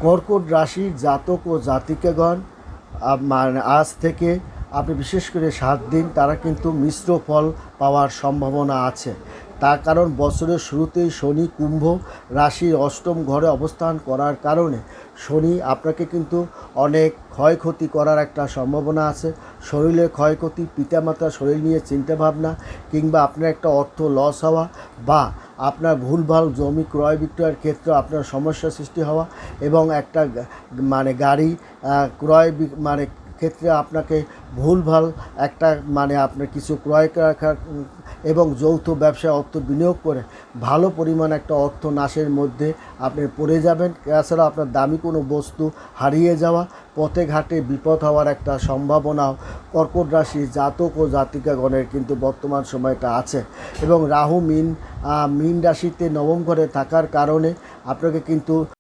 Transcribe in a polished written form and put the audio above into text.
কর্কট রাশির জাতক ও জাতিকাগণ মানে আজ থেকে আপনি বিশেষ করে 7 দিন তারা কিন্তু মিশ্র ফল পাওয়ার সম্ভাবনা আছে। তার কারণ বছরের শুরুতেই শনি কুম্ভ রাশির অষ্টম ঘরে অবস্থান করার কারণে শনি আপনাকে কিন্তু অনেক ক্ষয়ক্ষতি করার একটা সম্ভাবনা আছে। শরীরের ক্ষয়ক্ষতি, পিতামাতার শরীর নিয়ে চিন্তাভাবনা, কিংবা আপনার একটা অর্থ লস হওয়া, বা আপনার ভুলভাল জমি ক্রয় বিক্রয়ের ক্ষেত্রে আপনার সমস্যা সৃষ্টি হওয়া, এবং একটা মানে গাড়ি ক্রয় মানে ক্ষেত্রে আপনাকে ভুলভাল একটা মানে আপনার কিছু ক্রয় এবং যৌথ ব্যবসায় অর্থ বিনিয়োগ করে ভালো পরিমাণ একটা অর্থ নাশের মধ্যে আপনি পড়ে যাবেন। এছাড়া আপনার দামি কোনো বস্তু হারিয়ে যাওয়া, পথে ঘাটে বিপদ হওয়ার একটা সম্ভাবনাও কর্কট রাশির জাতক ও জাতিকাগণের কিন্তু বর্তমান সময়টা আছে। এবং রাহু মীন রাশিতে নবম ঘরে থাকার কারণে আপনাকে কিন্তু